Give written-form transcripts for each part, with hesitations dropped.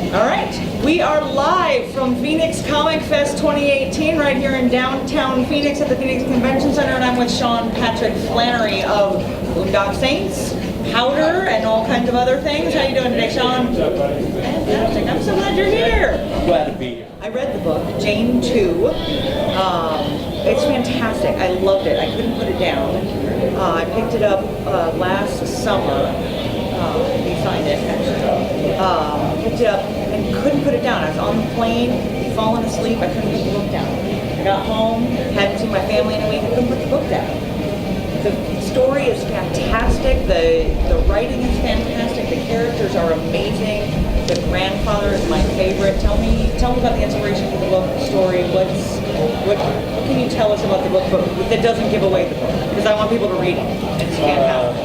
All right, we are live from Phoenix Comic Fest 2018 right here in downtown Phoenix at the Phoenix Convention Center, and I'm with Patrick Flanery of Boondock Saints, Powder, and all kinds of other things. How you doing today, Sean? Fantastic. I'm so glad you're here. Glad to be here. I read the book, Jane 2. It's fantastic. I loved it. I couldn't put it down. I picked it up last summer. He signed it, actually. Picked it up and couldn't put it down. I was on the plane, falling asleep. I couldn't put the book down. I got home, hadn't seen my family in a week. I couldn't put the book down. The story is fantastic. The writing is fantastic. The characters are amazing. The grandfather is my favorite. Tell me about the inspiration for the book, the story. What can you tell us about the book that doesn't give away the book? Because I want people to read it. It's fantastic.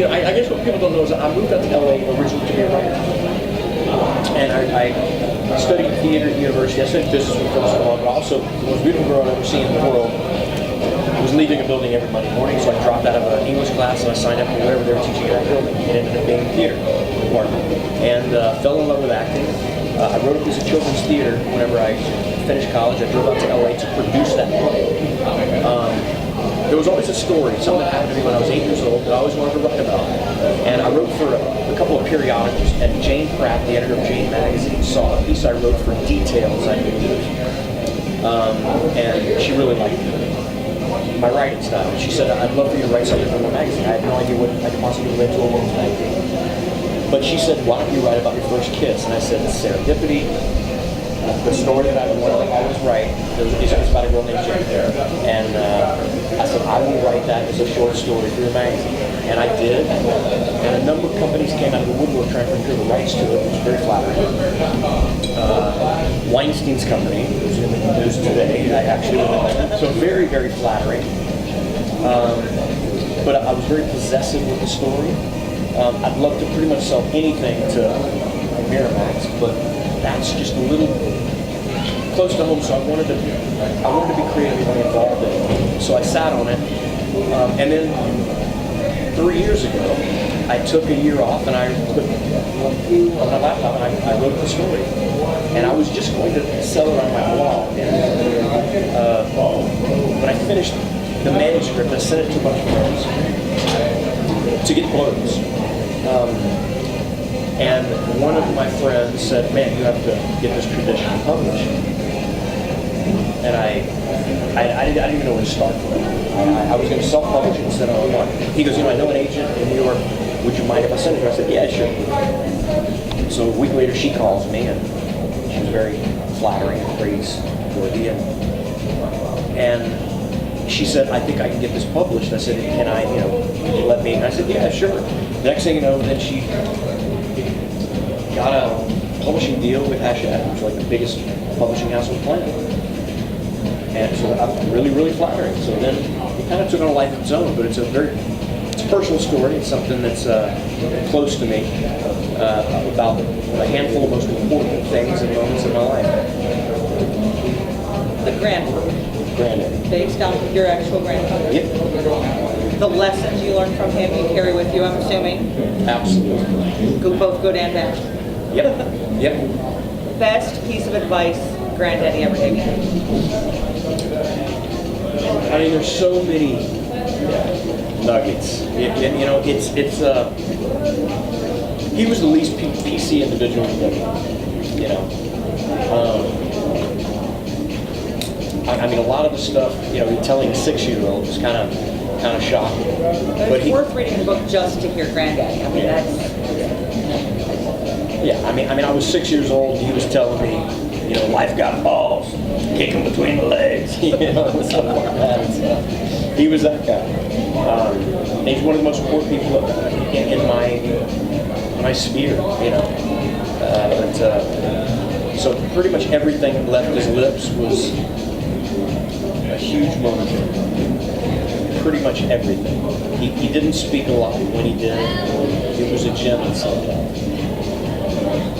I guess what people don't know is I moved out to LA originally to be a writer. And I studied theater at university. I studied business with film school, but also the most beautiful girl I've ever seen in the world was leaving a building every Monday morning, so I dropped out of an English class and I signed up for whatever they were teaching in that building. It ended up being the theater department. And fell in love with acting. I wrote a piece of children's theater whenever I finished college. I drove out to LA to produce that play. There was always a story, something that happened to me when I was 8 years old that I always wanted to write about. And I wrote for a couple of periodicals, and Jane Pratt, the editor of Jane magazine, saw a piece I wrote for Details I could use. And she really liked my writing style. And she said, I'd love for you to write something for my magazine. I had no idea what I could possibly relate to a woman's magazine. But she said, why don't you write about your first kiss? And I said, serendipity. The story that I would want to always write is about a girl named Jane. And I said, I will write that as a short story for your magazine. And I did. And a number of companies came out of the woodwork trying to procure the rights to it, which was very flattering. Weinstein's company, who's in the news today, I actually so very, very flattering. But I was very possessive with the story. I'd love to pretty much sell anything to Miramax, but that's just a little close to home, so I wanted to be creatively involved in it. So I sat on it, and then 3 years ago, I took a year off and I put on my laptop and I wrote the story. And I was just going to sell it on my blog. And when I finished the manuscript, I sent it to a bunch of friends to get blurbs. And one of my friends said, man, you have to get this tradition published. And I didn't even know where to start from it. I was going to self-publish it instead of online. He goes, I know an agent in New York. Would you mind if I send it to her? I said, yeah, sure. So a week later, she calls me, and she was very flattering and praiseworthy. And she said, I think I can get this published. I said, can I, can you let me? And I said, yeah, sure. The next thing you know, then she got a publishing deal with Hachette, which was like the biggest publishing house on the planet. And so I'm really, really flattering. So then it kind of took on a life of its own, but it's a personal story. It's something that's close to me about a handful of most important things and moments in my life. The grandfather. Granddaddy. Based on your actual grandfather? Yep. The lessons you learned from him you carry with you, I'm assuming? Absolutely. Both good and bad? Yep. Yep. Best piece of advice Granddaddy ever gave you? I mean, there's so many nuggets. He was the least PC individual in the I mean, a lot of the stuff, telling a 6-year-old was kind of shocking. But it's worth reading the book just to hear Granddaddy. I mean, that's... Yeah, I mean, I was 6 years old, and he was telling me, life got balls, kick him between the legs, stuff like that. So he was that guy. He's one of the most important people in my sphere, so pretty much everything that left his lips was a huge moment. Pretty much everything. He didn't speak a lot. When he did, it was a gem and something.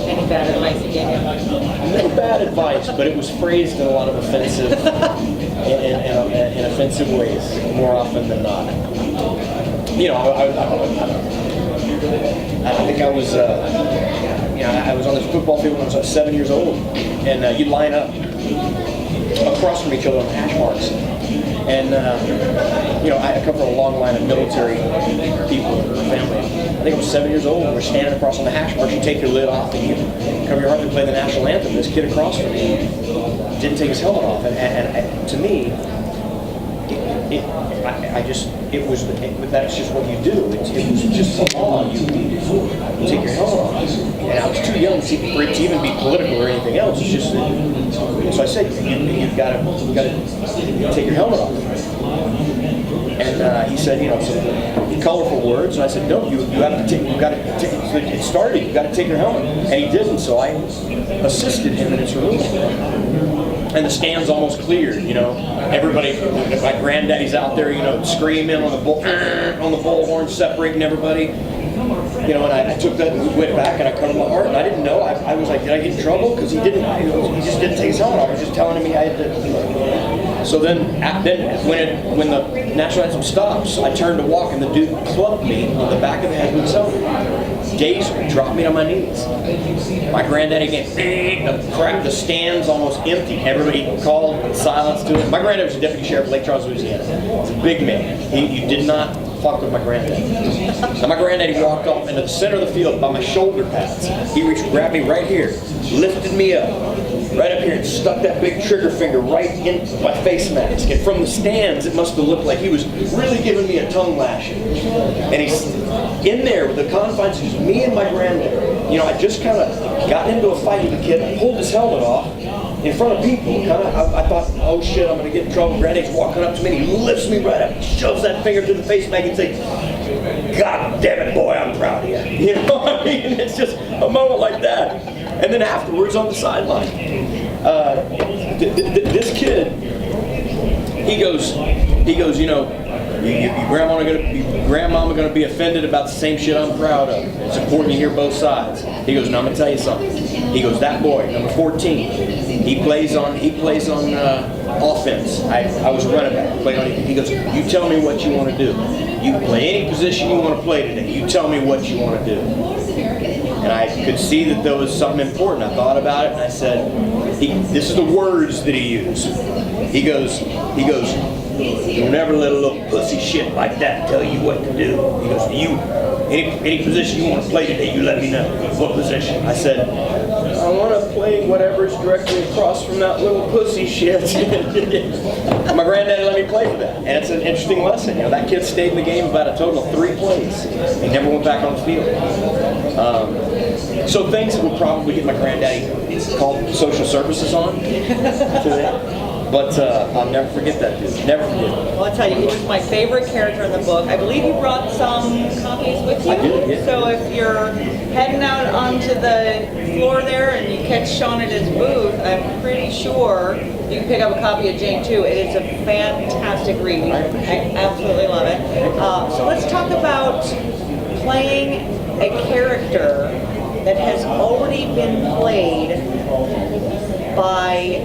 Any bad advice he gave you? No bad advice, but it was phrased in a lot of offensive, in offensive ways more often than not. you know, I think I was, you know, I was on this football field when I was 7 years old, and you'd line up across from each other on hash marks. And, you know, I come from a long line of military people in my family. I think I was 7 years old, and we're standing across on the hash marks. You take your lid off, and you cover your heart and play the national anthem. This kid across from me didn't take his helmet off. And to me, that's just what you do. It was just the law. You take your helmet off. And I was too young for it to even be political or anything else. It's just that, so I said, you've got to take your helmet off. And he said, you know, some colorful words. And I said, no, you got to take. It started. You got to take your helmet. And he didn't. So I assisted him in its removal. And the stand's almost cleared, you know. Everybody, my granddaddy's out there, you know, screaming on the bullhorn, separating everybody. You know, and I took that and we went back and I cut him my heart. And I didn't know. I was like, did I get in trouble? Because he just didn't take his helmet off. He was just telling me I had to. So then when the national anthem stops, I turned to walk and the dude clubbed me on the back of the head with his helmet. Dazed, dropped me on my knees. My granddaddy came, the stands almost empty. Everybody called silence to it. My granddad was a deputy sheriff of Lake Charles, Louisiana. He's a big man. You did not fuck with my granddad. So my granddaddy walked off into the center of the field by my shoulder pads. He reached, grabbed me right here, lifted me up, right up here, and stuck that big trigger finger right in my face mask. And from the stands, it must have looked like he was really giving me a tongue lashing. And he's in there with the confines, it was me and my granddad. You know, I just kind of got into a fight with the kid, pulled his helmet off in front of people. I thought, oh shit, I'm going to get in trouble. Granddad's walking up to me, and he lifts me right up, shoves that finger to the face mask and says, God damn it, boy, I'm proud of you. You know what I mean? It's just a moment like that. And then afterwards on the sideline, this kid, he goes, you know, your grandmama gonna be offended about the same shit I'm proud of. It's important to hear both sides. He goes, now I'm gonna tell you something. He goes, that boy, number 14, he plays on offense. I was running back, played on. He goes, you tell me what you want to do. You can play any position you want to play today. You tell me what you want to do. And I could see that there was something important. I thought about it and I said, this is the words that he used. He goes, you'll never let a little pussy shit like that tell you what to do. He goes, any position you want to play today, you let me know. What position? I said, I want to play whatever's directly across from that little pussy shit. My granddaddy let me play for that. And it's an interesting lesson. You know, that kid stayed in the game about a total of 3 plays. He never went back on the field. So things that would probably get my granddaddy called social services on today. But I'll never forget that dude. Never forget it. Well, I'll tell you, he was my favorite character in the book. I believe you brought some copies with you. I did, yeah. So if you're heading out onto the floor there and you catch Sean at his booth, I'm pretty sure you can pick up a copy of Jane 2. It is a fantastic read. I absolutely love it. So let's talk about playing a character that has already been played by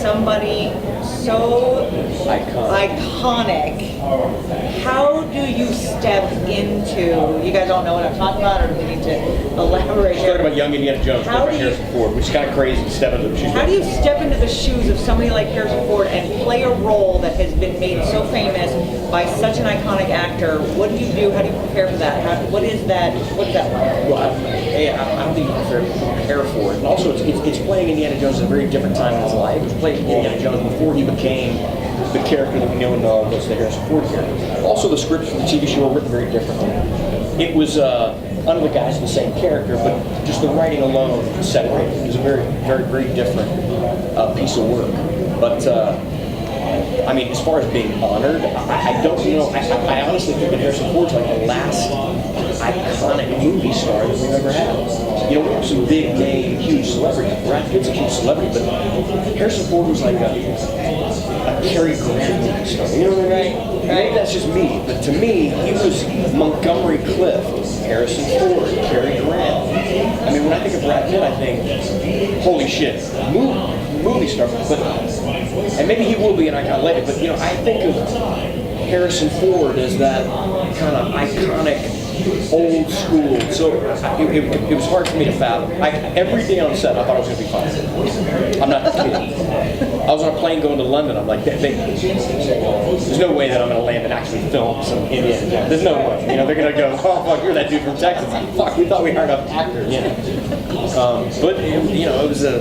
somebody so iconic. How do you step into, you guys all know what I'm talking about, or do we need to elaborate We're talking about Young Indiana Jones, Harrison Ford, which is kind of crazy to step into the shoes. How do you step into the shoes of somebody like Harrison Ford and play a role that has been made so famous by such an iconic actor? What do you do? How do you prepare for that? What is that like? Well, I don't think you can prepare for it. Also, it's playing Indiana Jones at a very different time in his life. It was playing Indiana Jones before he became the character that we know and love as the Harrison Ford character. Also, the scripts for the TV show were written very differently. It was under the guise of the same character, but just the writing alone separated. It was a very, very, very different piece of work. But I mean, as far as being honored, I don't know. I honestly think that Harrison Ford's like the last iconic movie star that we've ever had. You know, we have some big name, huge celebrities. Brad Pitt's a huge celebrity, but Harrison Ford was like a Cary Grant movie star. You know what I mean? Maybe that's just me, but to me, he was Montgomery Clift, Harrison Ford, Cary Grant. I mean, when I think of Brad Pitt, I think, holy shit, movie star. But and maybe he will be an icon later. But you know, I think of Harrison Ford as that kind of iconic old school. So it was hard for me to fathom. Every day on set, I thought it was going to be fun. I'm not kidding. I was on a plane going to London. I'm like, there's no way that I'm going to land and actually film some Indiana Jones. There's no way. You know, they're going to go, oh, fuck, you're that dude from Texas. Fuck, we thought we hired enough actors. You know. But, you know, it was a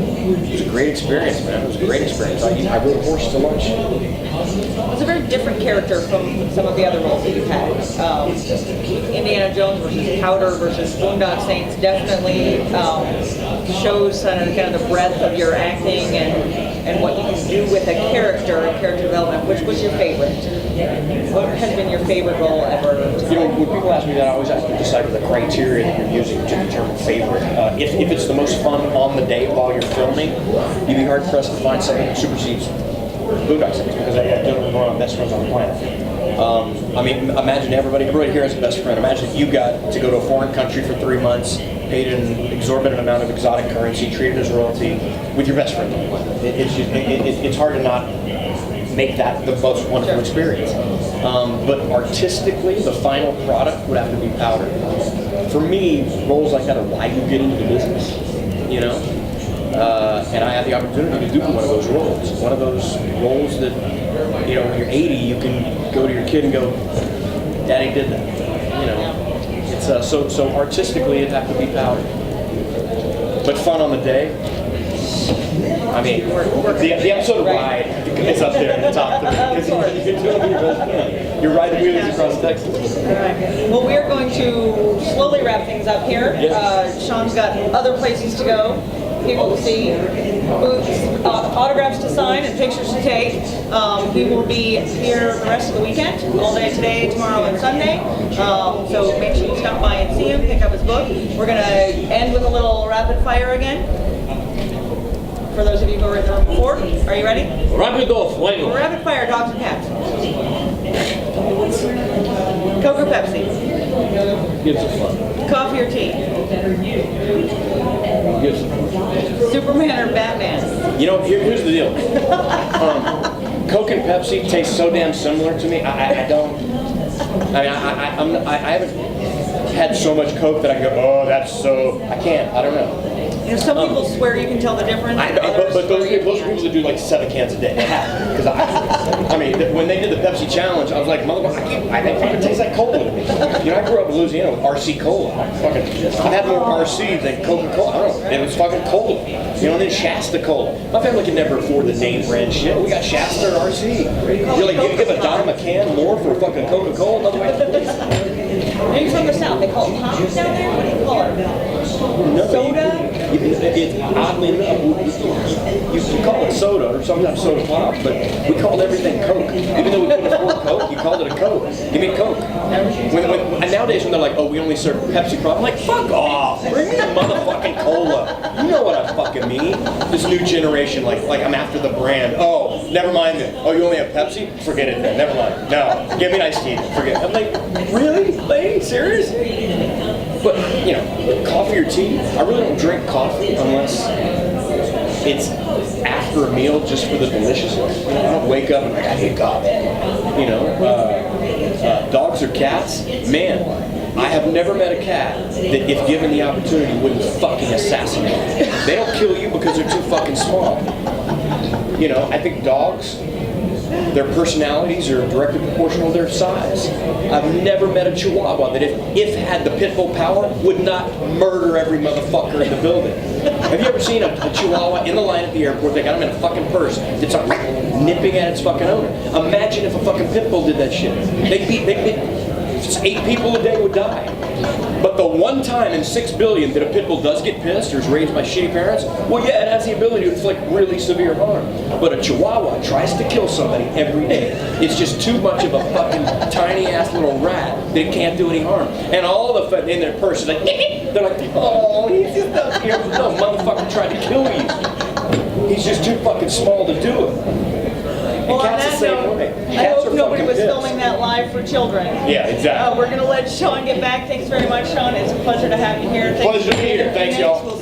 great experience, man. It was a great experience. I rode a horse to lunch. It's a very different character from some of the other roles that you've had. Indiana Jones versus Powder versus Boondock Saints definitely shows kind of the breadth of your acting and what you can do with a character and character development. Which was your favorite? What has been your favorite role ever? You know, when people ask me that, I always ask them to decipher the criteria that you're using to determine favorite. If it's the most fun on the day while you're filming, you'd be hard pressed to find something that supersedes Boondock Saints, because I don't know one of my best friends on the planet. I mean, imagine everybody here has a best friend. Imagine if you got to go to a foreign country for 3 months, paid an exorbitant amount of exotic currency, treated as royalty, with your best friend on the planet. It's hard to not make that the most wonderful experience. But artistically, the final product would have to be Powder. For me, roles like that are why you get into the business, you know? And I had the opportunity to do one of those roles. One of those roles that, you know, when you're 80, you can go to your kid and go, Daddy did that. You know, it's so artistically it'd have to be Powder. But fun on the day. I mean, the episode of Ride is up there at the top. You're riding wheelies across Texas. Well, we are going to slowly wrap things up here. Yes. Sean's got other places to go, people to see, booths, autographs to sign, and pictures to take. He will be here the rest of the weekend, all day today, tomorrow, and Sunday. So make sure you stop by and see him, pick up his book. We're going to end with a little rapid fire again. For those of you who were in the room before, are you ready? Rapido fuego. Rapid fire, dogs and cats. Coke or Pepsi? Gives a fuck. Coffee or tea? Gives a fuck. Superman or Batman? You know, here's the deal. Coke and Pepsi taste so damn similar to me. I haven't had so much Coke that I go, oh, that's so. I can't. I don't know. You know, some people swear you can tell the difference. I know, but those are people that do like 7 cans a day. Because I mean, when they did the Pepsi challenge, I was like, motherfucker, I think it tastes like cola to me. You know, I grew up in Louisiana with RC Cola. I've had more RC than Coca-Cola. I don't know. It was fucking cola. You know, and then Shasta Cola. My family could never afford the name brand shit. We got Shasta or RC. You're like, you give a dime a can more for fucking Coca-Cola? Another way. Maybe from the South. They call it pop down there? What do you call it? Soda? Oddly enough, you call it soda or sometimes soda pop, but we called everything Coke. Even though we couldn't afford Coke, you called it a Coke. Give me a Coke. And nowadays when they're like, oh, we only serve Pepsi product, I'm like, fuck off. Bring me a motherfucking cola. You know what I fucking mean. This new generation, like I'm after the brand. Oh, never mind then. Oh, you only have Pepsi? Forget it then. Never mind. No, give me an iced tea. Forget it. I'm like, really? Lady? Serious? But, you know, coffee or tea, I really don't drink coffee unless it's after a meal just for the deliciousness. I don't wake up and like, I hate coffee. You know, dogs or cats, man, I have never met a cat that if given the opportunity wouldn't fucking assassinate. They don't kill you because they're too fucking small. You know, I think dogs, their personalities are directly proportional to their size. I've never met a Chihuahua that if had the pit bull power, would not murder every motherfucker in the building. Have you ever seen a Chihuahua in the line at the airport? They got him in a fucking purse. It's nipping at its fucking owner. Imagine if a fucking pit bull did that shit. They'd 8 people a day would die. But the one time in 6 billion that a pit bull does get pissed or is raised by shitty parents, well, yeah, it has the ability to inflict really severe harm. But a Chihuahua tries to kill somebody every day. It's just too much of a fucking tiny-ass little rat that it can't do any harm. And all the in their purse is like, they're like, oh, he's just up here. No, motherfucker tried to kill you. He's just too fucking small to do it. Well, on cats that the same note, way. I Cats hope are nobody fucking was pissed. filming that live for children. Yeah, exactly. We're going to let Sean get back. Thanks very much, Sean. It's a pleasure to have you here. Pleasure to be here. Thanks, y'all.